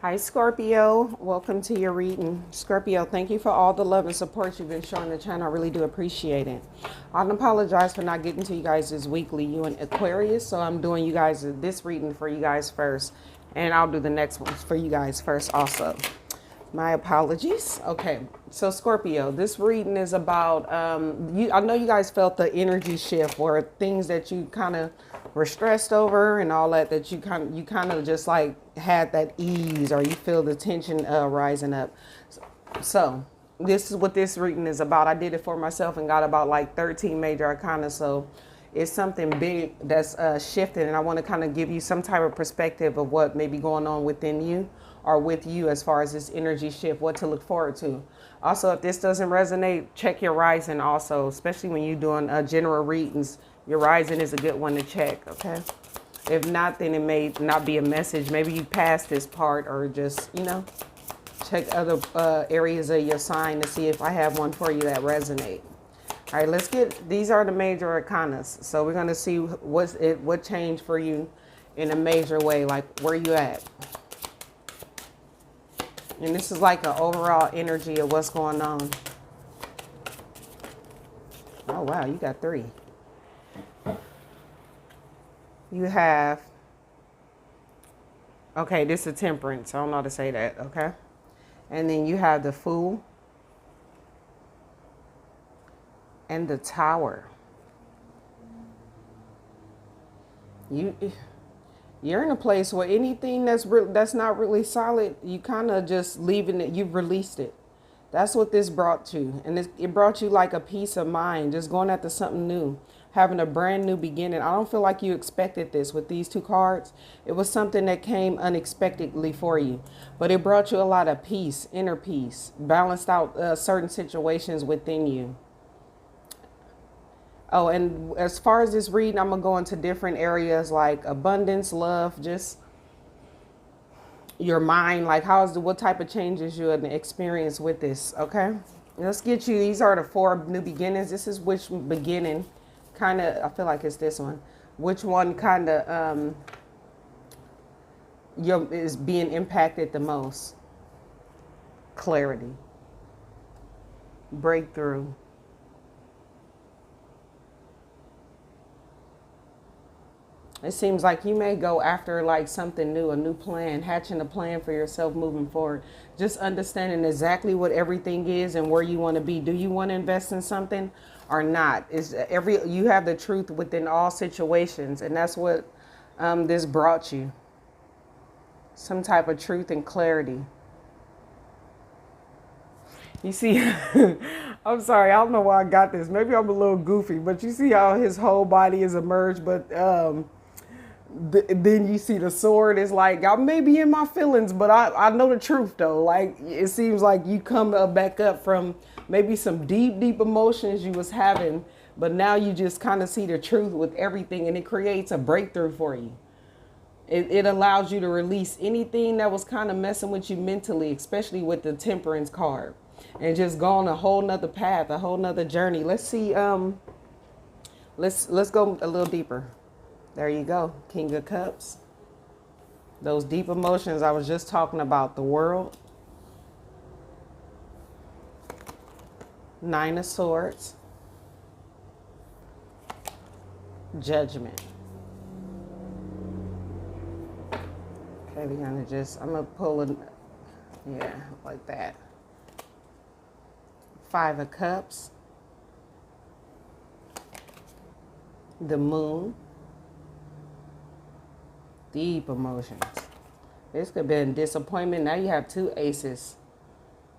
Hi, Scorpio. Welcome to your reading. Scorpio, thank you for all the love and support you've been showing the channel. I really do appreciate it. I apologize for not getting to you guys this weekly. You and Aquarius, so I'm doing you guys this reading for you guys first, and I'll do the next ones for you guys first also. My apologies. Okay, so Scorpio, this reading is about, I know you guys felt the energy shift or things that you kind of were stressed over and all that, that you kind of just like had that ease, or you feel the tension rising up. So this is what this reading is about. I did it for myself and got about like 13 major arcana. So it's something big that's shifted, and I want to kind of give you some type of perspective of what may be going on within you or with you as far as this energy shift, what to look forward to. Also, if this doesn't resonate, check your rising also, especially when you're doing general readings. Your rising is a good one to check, okay? If not, then it may not be a message. Maybe you passed this part, or just, check other areas of your sign to see if I have one for you that resonate. All right, let's get, these are the major arcanas. So we're going to see what changed for you in a major way, like where you at. And this is like an overall energy of what's going on. Oh, wow, you got 3. You have, okay, this is temperance. I don't know how to say that, okay? And then you have the Fool and the Tower. You're in a place where anything that's not really solid, you kind of just leaving it, you've released it. That's what this brought you. And it brought you like a peace of mind, just going after something new, having a brand new beginning. I don't feel like you expected this with these 2 cards. It was something that came unexpectedly for you, but it brought you a lot of peace, inner peace, balanced out certain situations within you. Oh, and as far as this reading, I'm going to go into different areas like abundance, love, just your mind, like what type of changes you had experience with this, okay? Let's get you, these are the 4 new beginnings. This is which beginning kind of, I feel like it's this one. Which one kind of is being impacted the most? Clarity. Breakthrough. It seems like you may go after like something new, a new plan, hatching a plan for yourself moving forward. Just understanding exactly what everything is and where you want to be. Do you want to invest in something or not? You have the truth within all situations, and that's what this brought you. Some type of truth and clarity. You see, I'm sorry, I don't know why I got this. Maybe I'm a little goofy, but you see how his whole body is emerged, but then you see the sword is like, I may be in my feelings, but I know the truth though. Like, it seems like you come back up from maybe some deep emotions you was having, but now you just kind of see the truth with everything, and it creates a breakthrough for you. It allows you to release anything that was kind of messing with you mentally, especially with the temperance card, and just go on a whole nother path, a whole nother journey. Let's see, let's go a little deeper. There you go. King of Cups. Those deep emotions I was just talking about. The World. 9 of Swords. Judgment. Okay, we're gonna I'm gonna pull it, yeah, like that. 5 of Cups. The Moon. Deep emotions. This could have been disappointment. Now you have 2 aces.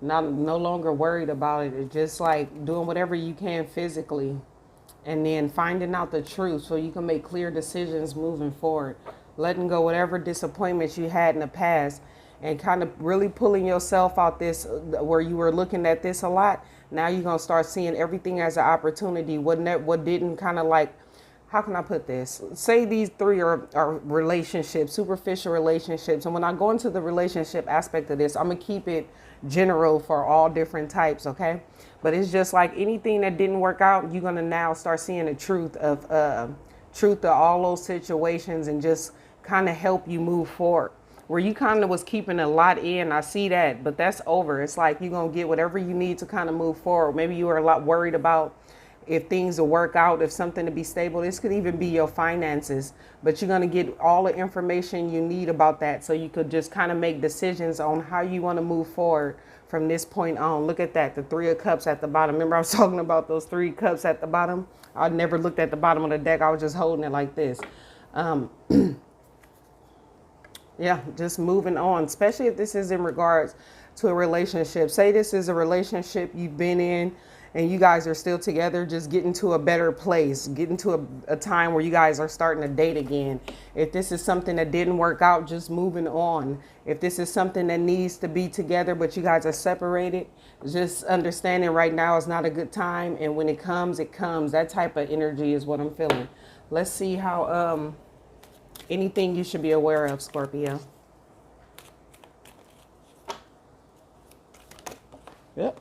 No longer worried about it. It's just like doing whatever you can physically, and then finding out the truth so you can make clear decisions moving forward. Letting go whatever disappointments you had in the past, and kind of really pulling yourself out this, where you were looking at this a lot. Now you're going to start seeing everything as an opportunity. What didn't kind of like, how can I put this? Say these 3 are relationships, superficial relationships. And when I go into the relationship aspect of this, I'm going to keep it general for all different types, okay? But it's just like anything that didn't work out, you're going to now start seeing the truth of all those situations, and just kind of help you move forward. where you kind of was keeping a lot in. I see that, but that's over. It's like you're going to get whatever you need to kind of move forward. Maybe you were a lot worried about if things will work out, if something to be stable. This could even be your finances, but you're going to get all the information you need about that, so you could just kind of make decisions on how you want to move forward from this point on. Look at that, the 3 of Cups at the bottom. Remember I was talking about those 3 cups at the bottom? I never looked at the bottom of the deck. I was just holding it like this. Yeah, just moving on, especially if this is in regards to a relationship. Say this is a relationship you've been in and you guys are still together, just getting to a better place, getting to a time where you guys are starting to date again. If this is something that didn't work out, just moving on. If this is something that needs to be together, but you guys are separated, just understanding right now is not a good time. And when it comes, it comes. That type of energy is what I'm feeling. Let's see how, anything you should be aware of, Scorpio. Yep.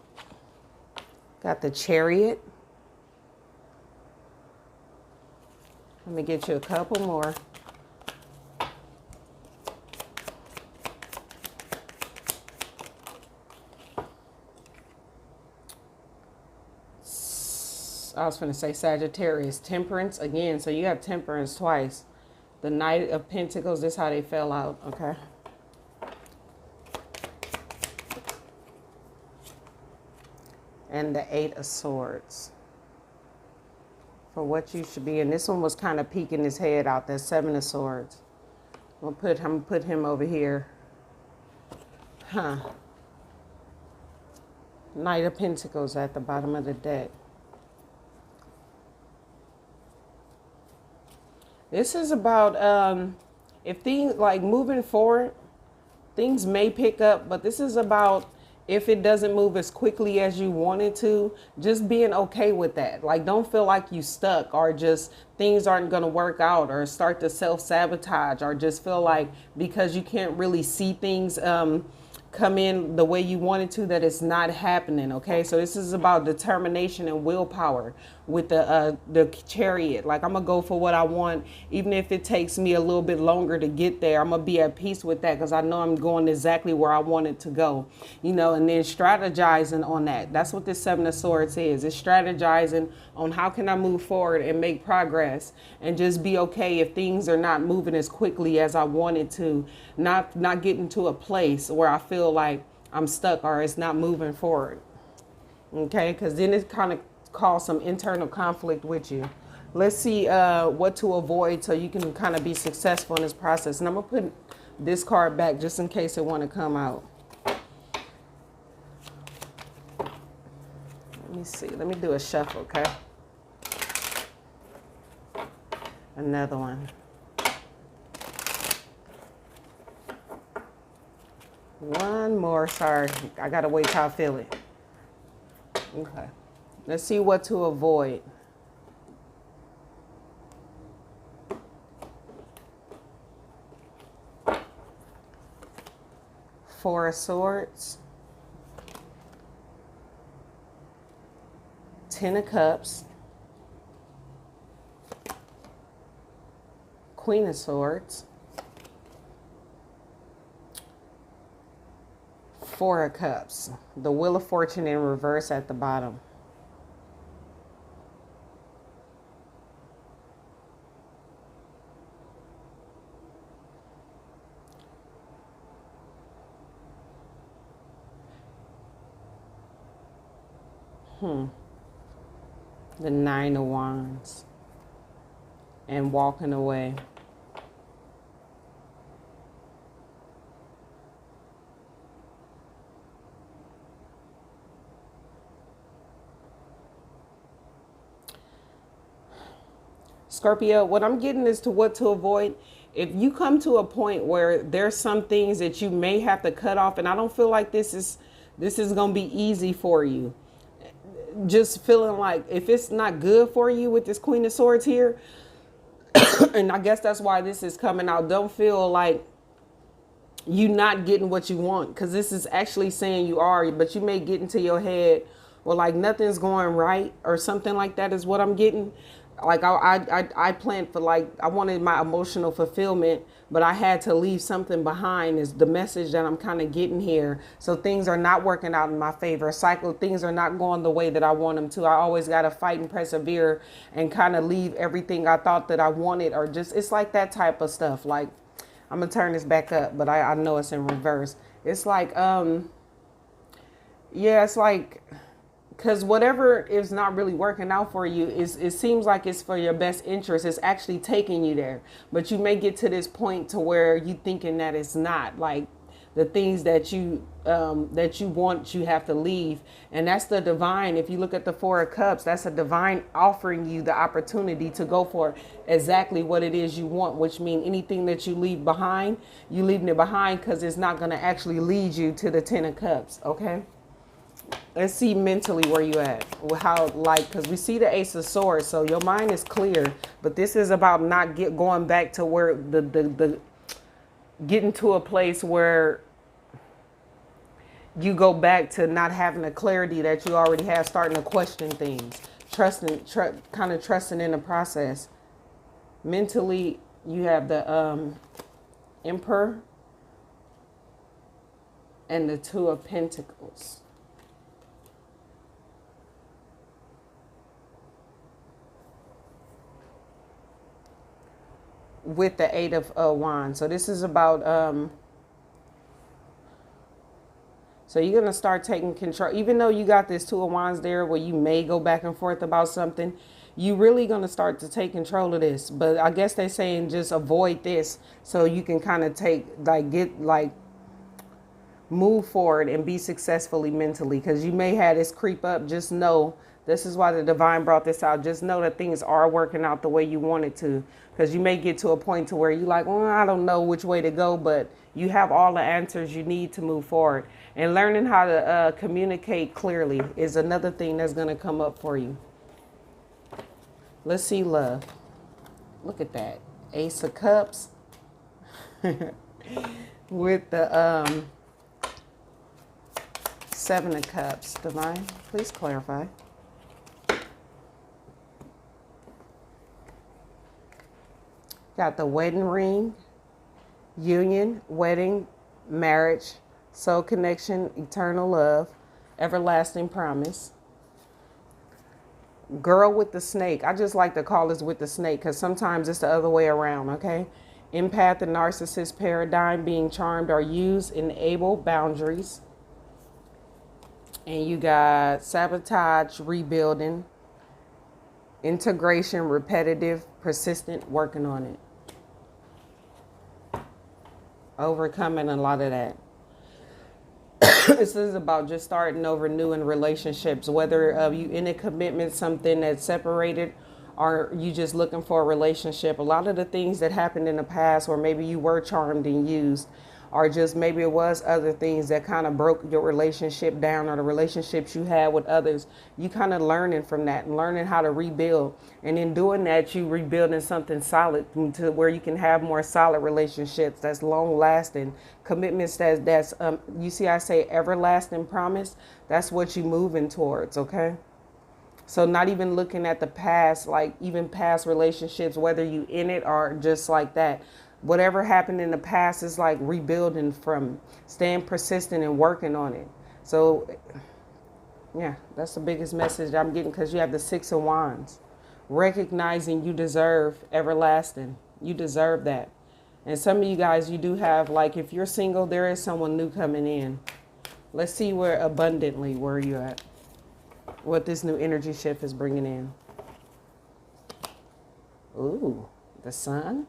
Got the Chariot. Let me get you a couple more. I was going to say Sagittarius. Temperance again. So you have Temperance twice. The Knight of Pentacles. This is how they fell out. Okay. And the 8 of Swords. For what you should be. And this one was kind of peeking his head out. That 7 of Swords. I'm gonna put him over here. Huh. Knight of Pentacles at the bottom of the deck. This is about if things like moving forward, things may pick up, but this is about if it doesn't move as quickly as you want it to, just being okay with that. Like, don't feel like you stuck or just things aren't going to work out or start to self-sabotage or just feel like because you can't really see things come in the way you wanted to, that it's not happening. Okay, so this is about determination and willpower with the Chariot. Like, I'm gonna go for what I want, even if it takes me a little bit longer to get there. I'm gonna be at peace with that because I know I'm going exactly where I want it to go, you know. And then strategizing on that. That's what this 7 of Swords is. It's strategizing on how can I move forward and make progress, and just be okay if things are not moving as quickly as I wanted to. Not getting to a place where I feel like I'm stuck or it's not moving forward. Okay, because then it kind of cause some internal conflict with you. Let's see what to avoid so you can kind of be successful in this process. And I'm gonna put this card back just in case it want to come out. Let me see. Let me do a shuffle, okay? Another one. One more. Sorry, I gotta wait till I feel it. Okay. Let's see what to avoid. Four of Swords. 10 of Cups. Queen of Swords. 4 of Cups. The Wheel of Fortune in reverse at the bottom. The 9 of Wands. And walking away. Scorpio, what I'm getting is to what to avoid. If you come to a point where there's some things that you may have to cut off, and I don't feel like this is going to be easy for you. Just feeling like if it's not good for you with this Queen of Swords here, and I guess that's why this is coming out, don't feel like you not getting what you want, because this is actually saying you are, but you may get into your head, well, like nothing's going right or something like that is what I'm getting. like I planned for, like, I wanted my emotional fulfillment, but I had to leave something behind is the message that I'm kind of getting here. So things are not working out in my favor. Things are not going the way that I want them to. I always got to fight and persevere and kind of leave everything I thought that I wanted, or just, it's like that type of stuff. Like, I'm going to turn this back up, but I know it's in reverse. It's like, yeah, it's like, because whatever is not really working out for you, it seems like it's for your best interest. It's actually taking you there. But you may get to this point to where you thinking that it's not. Like, the things that you want, you have to leave. And that's the divine. If you look at the Four of Cups, that's a divine offering you the opportunity to go for exactly what it is you want, which means anything that you leave behind, you leaving it behind because it's not going to actually lead you to the Ten of Cups. Okay. Let's see mentally where you at. How, like, because we see the Ace of Swords, so your mind is clear, but this is about not going back to where the getting to a place where you go back to not having the clarity that you already have, starting to question things, kind of trusting in the process. Mentally, you have the Emperor and the Two of Pentacles. With the Eight of Wands. So this is about, so you're going to start taking control. Even though you got this Two of Wands there where you may go back and forth about something, you really going to start to take control of this. But I guess they're saying just avoid this so you can kind of move forward and be successfully mentally. Because you may have this creep up. Just know, this is why the divine brought this out. Just know that things are working out the way you want it to. Because you may get to a point to where you're like, well, I don't know which way to go, but you have all the answers you need to move forward. And learning how to communicate clearly is another thing that's going to come up for you. Let's see love. Look at that. Ace of Cups. With the Seven of Cups. Divine, please clarify. Got the wedding ring, union, wedding, marriage, soul connection, eternal love, everlasting promise. Girl with the snake. I just like to call this with the snake because sometimes it's the other way around, okay? Empath and narcissist paradigm, being charmed or used, enable boundaries. And you got sabotage, rebuilding, integration, repetitive, persistent, working on it. Overcoming a lot of that. This is about just starting over new in relationships, whether you in a commitment, something that's separated, or you just looking for a relationship. A lot of the things that happened in the past, or maybe you were charmed and used, or just maybe it was other things that kind of broke your relationship down, or the relationships you had with others. You kind of learning from that and learning how to rebuild. And in doing that, you rebuilding something solid to where you can have more solid relationships that's long lasting, commitments that's you see, I say everlasting promise. That's what you moving towards. Okay. So not even looking at the past, like even past relationships, whether you in it or just like that. Whatever happened in the past is like rebuilding from, staying persistent and working on it. So, yeah, that's the biggest message I'm getting, because you have the Six of Wands. Recognizing you deserve everlasting. You deserve that. And some of you guys, you do have, like, if you're single, there is someone new coming in. Let's see where abundantly, where you're at. What this new energy shift is bringing in. Ooh, the Sun.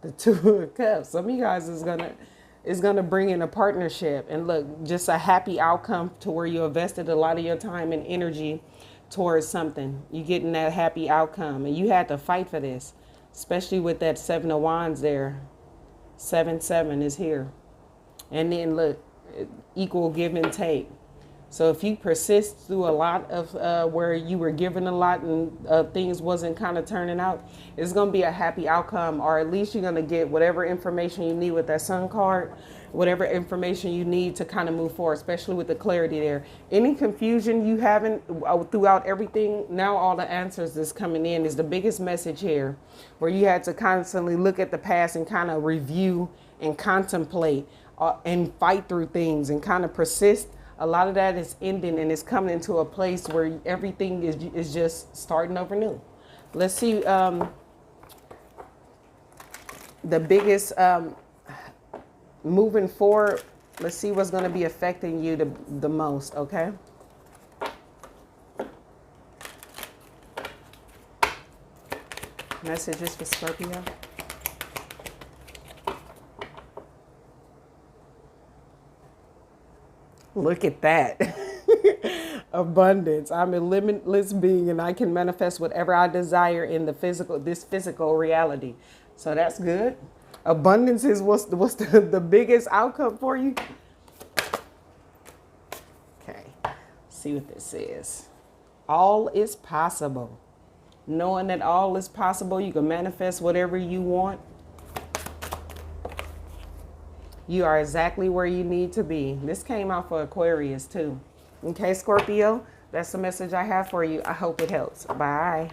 The Two of Cups. Some of you guys is gonna bring in a partnership, and look, just a happy outcome to where you invested a lot of your time and energy towards something. You getting that happy outcome, and you had to fight for this, especially with that Seven of Wands there. 7-7 is here, and then look, equal give and take. So if you persist through a lot of where you were given a lot and things wasn't kind of turning out, it's going to be a happy outcome, or at least you're going to get whatever information you need with that sun card, whatever information you need to kind of move forward, especially with the clarity there. Any confusion you haven't throughout everything, now all the answers that's coming in is the biggest message here, where you had to constantly look at the past and kind of review and contemplate and fight through things and kind of persist. A lot of that is ending and it's coming into a place where everything is just starting over new. Let's see the biggest moving forward. Let's see what's going to be affecting you the most, okay? Messages for Scorpio. Look at that. Abundance. I'm a limitless being and I can manifest whatever I desire in this physical reality. So that's good. Abundance is what's the biggest outcome for you. Okay. See what this is. All is possible. Knowing that all is possible, you can manifest whatever you want. You are exactly where you need to be. This came out for Aquarius too. Okay, Scorpio, that's the message I have for you. I hope it helps. Bye.